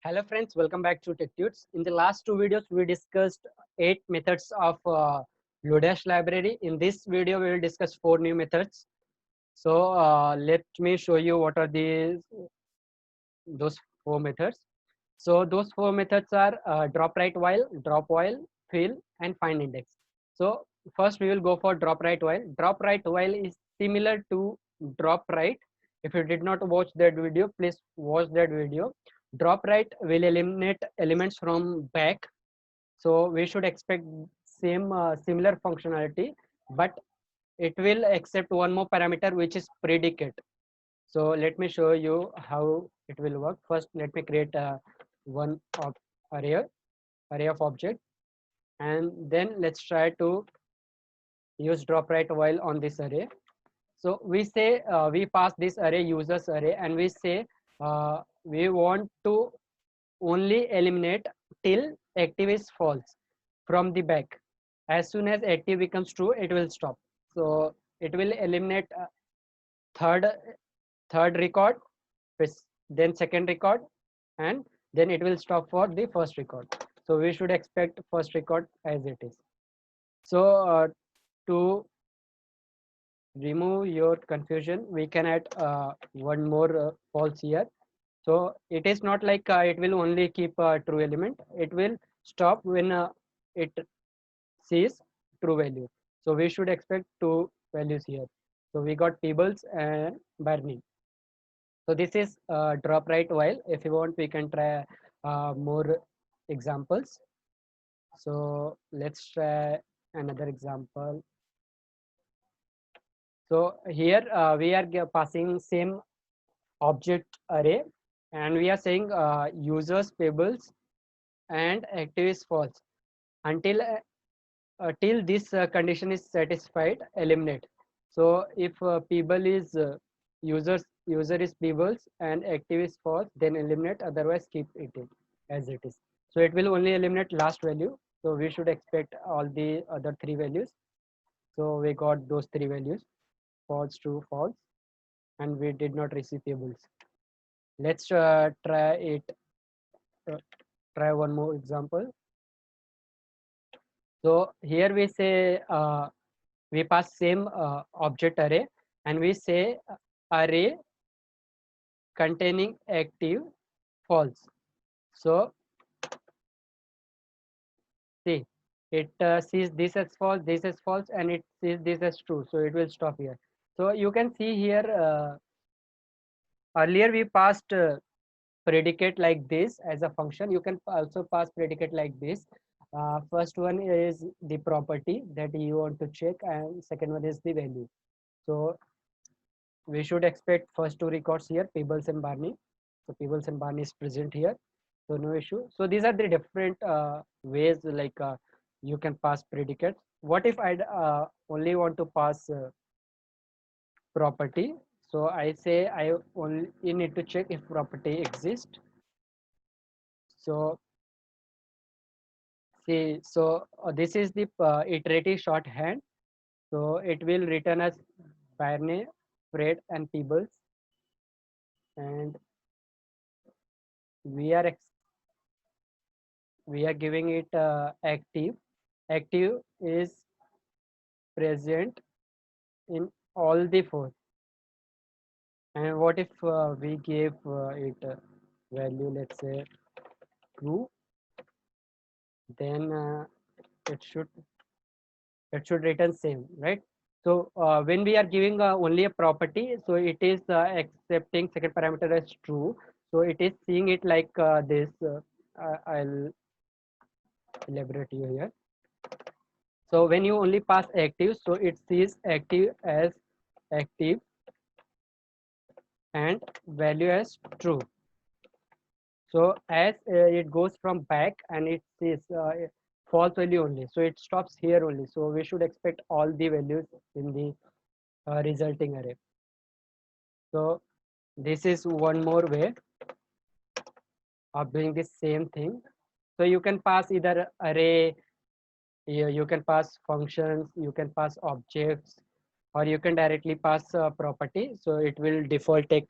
Hello friends, welcome back to TechTuts. In the last two videos, we discussed 8 methods of Lodash library. In this video, we will discuss 4 new methods. So let me show you what are those 4 methods. So those 4 methods are drop right while, fill, and find index. So first we will go for drop right while. Drop right while is similar to drop right. If you did not watch that video, please watch that video. Drop right will eliminate elements from back. So we should expect similar functionality, but it will accept one more parameter, which is predicate. So let me show you how it will work. First, let me create one of array of object, and then let's try to use drop right while on this array. So we say we pass this array users array, and we say we want to only eliminate till active is false from the back. As soon as active becomes true, it will stop. So it will eliminate third third record, then second record, and then it will stop for the first record. So we should expect first record as it is. So to remove your confusion, we can add one more false here. So it is not like it will only keep a true element. It will stop when it sees true value. So we should expect two values here. So we got Peebles and Barney. So this is drop right while. If you want, we can try more examples. So let's try another example. So here we are passing same object array, and we are saying users Peebles and active is false until till this condition is satisfied, eliminate. So if people is user is Peebles and active is false, then eliminate, otherwise keep it in as it is. So it will only eliminate last value. So we should expect all the other 3 values. So we got those 3 values, false, true, false, and we did not receive Peebles. Let's try it. Uh, try one more example. So here we say we pass same object array, and we say array containing active false. So see, it sees this as false, and it sees this as true. So it will stop here. So you can see here earlier we passed predicate like this as a function. You can also pass predicate like this. First one is the property that you want to check, and second one is the value. So we should expect first 2 records here, Peebles and Barney. So Peebles and Barney is present here, so no issue. So these are the different ways, like you can pass predicates. What if I only want to pass property? So I say I only need to check if property exists. So see, so this is the iterative shorthand. So it will return as Barney, Fred, and Peebles, and we are giving it active. Active is present in all the 4. And what if we gave it value, let's say true, then it should return same, right? So when we are giving only a property, so it is accepting second parameter as true. So it is seeing it like this. I'll elaborate you here. So when you only pass active, so it sees active as active and value as true. So as it goes from back and it sees false value only, so it stops here only. So we should expect all the values in the resulting array. So this is one more way of doing the same thing. So you can pass either array, you can pass functions, you can pass objects, or you can directly pass property. So it will default take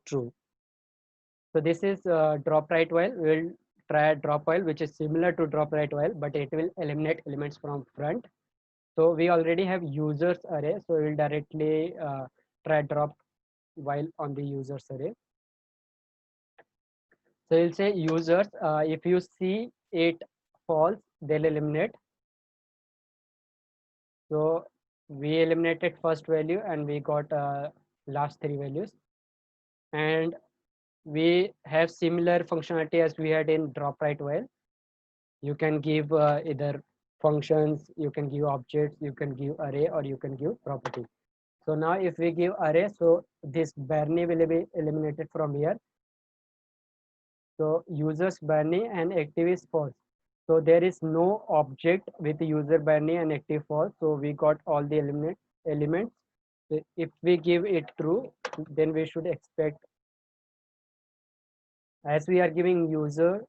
true. So this is drop right while. We will try drop while, which is similar to drop right while, but it will eliminate elements from front. So we already have users array, so we will directly try drop while on the users array. So we'll say users, if you see it false, they'll eliminate. So we eliminated first value and we got last three values. And we have similar functionality as we had in drop right while. You can give either functions, you can give objects, you can give array, or you can give property. So now if we give array, so this Barney will be eliminated from here. So users Barney and active is false. So there is no object with user Barney and active false. So we got all the elements. So if we give it true, then we should expect, as we are giving user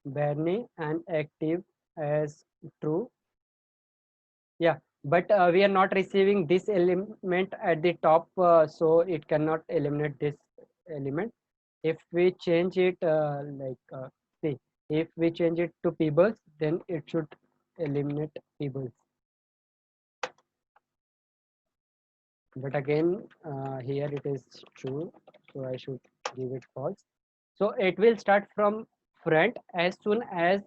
Barney and active as true. Yeah, but we are not receiving this element at the top, so it cannot eliminate this element. If we change it see, if we change it to Peebles, then it should eliminate Peebles. But again, here it is true, so I should give it false. So it will start from front. As soon as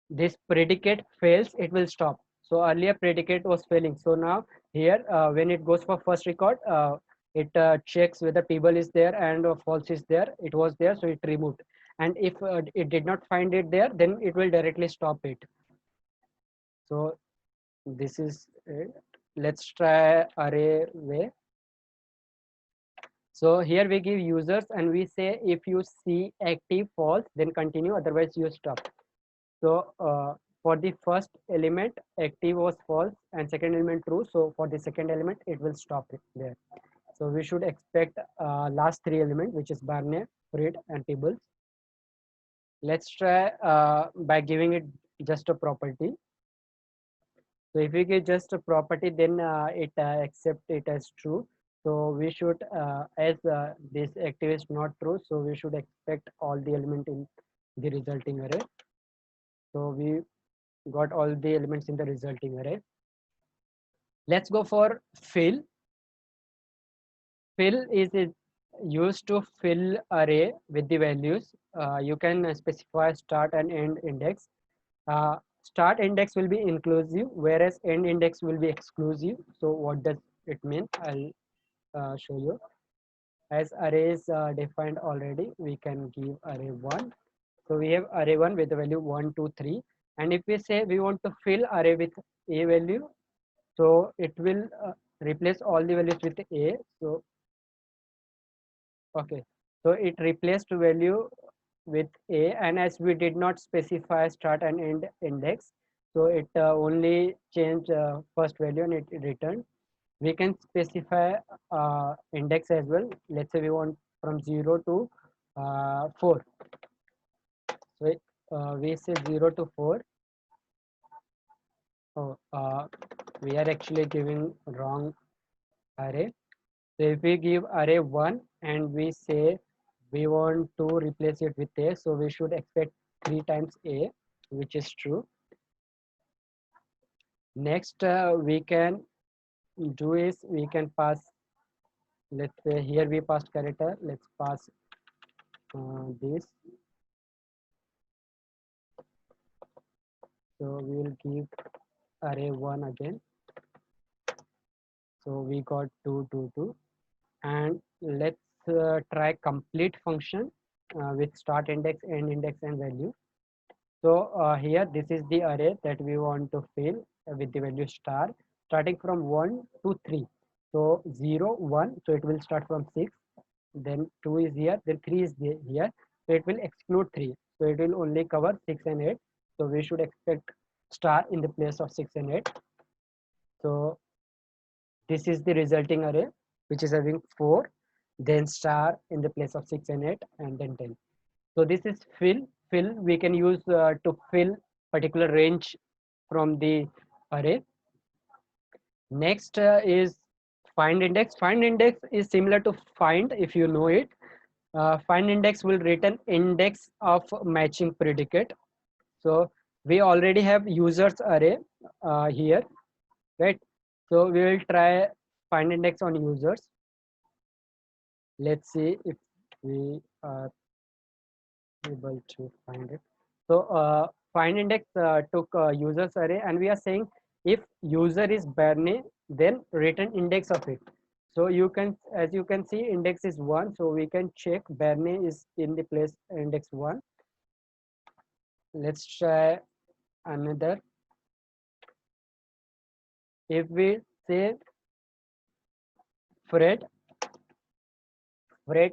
this predicate fails, it will stop. So earlier predicate was failing, so now here when it goes for first record, it checks whether table is there and false is there. It was there, so it removed. And if it did not find it there, then it will directly stop it. So this is it. Let's try array way. So here we give users and we say if you see active false, then continue, otherwise you stop. So for the first element, active was false and second element true. So for the second element, it will stop it there. So we should expect last three elements, which is Barney, Fred, and Peebles. Let's try by giving it just a property. So if we give just a property, then it accept it as true. So we should, as this active is not true, so we should expect all the element in the resulting array. So we got all the elements in the resulting array. Let's go for fill. Fill is used to fill array with the values. You can specify start and end index. Start index will be inclusive, whereas end index will be exclusive. So what does it mean? I'll show you. As arrays defined already, we can give array 1. So we have array 1 with the value 1, 2, 3. And if we say we want to fill array with a value, so it will replace all the values with a. So okay, so it replaced value with a, and as we did not specify start and end index, so it only changed first value and it returned. We can specify index as well. Let's say we want from 0 to 4. So we say 0 to 4. Oh, we are actually giving wrong array. So if we give array 1 and we say we want to replace it with a, so we should expect 3 times a, which is true. Next we can do is we can pass, let's say here we passed character, let's pass this. So we will give array 1 again. So we got 2, 2, 2. And let's try complete function with start index, end index, and value. So here this is the array that we want to fill with the value star, starting from 1 to 3. So 0, 1, so it will start from 6. Then 2 is here, then 3 is here. So it will exclude 3. So it will only cover 6 and 8. So we should expect star in the place of 6 and 8. So this is the resulting array, which is having 4, then star in the place of 6 and 8, and then 10. So this is fill. Fill we can use to fill particular range from the array. Next is find index. Find index is similar to find if you know it. Find index will return index of matching predicate. So we already have users array here, right? So we will try find index on users. Let's see if we are able to find it. So find index took users array, and we are saying if user is Bernie, then return index of it. So you can, as you can see, index is 1, so we can check Bernie is in the place index 1. Let's try another. If we say Fred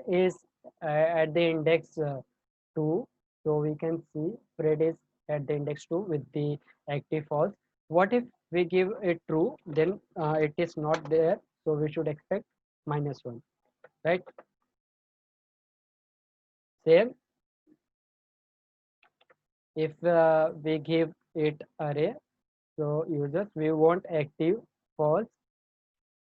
is at the index 2, so we can see Fred is at the index 2 with the active false. What if we give it true, then it is not there, so we should expect -1, right? Same if we give it array, so users, we want active false.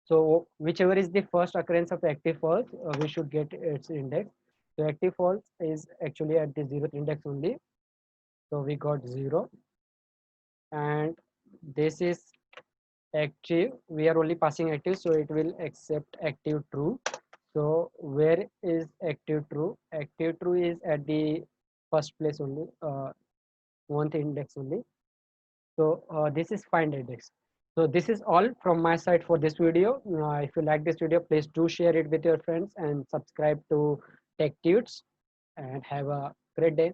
So whichever is the first occurrence of active false, we should get its index. So active false is actually at the 0th index only. So we got 0. And this is active. We are only passing active, so it will accept active true. So where is active true? Active true is at the first place only, 1th index only. So this is find index. So this is all from my side for this video. If you like this video, please do share it with your friends and subscribe to Tech Tuts, and have a great day.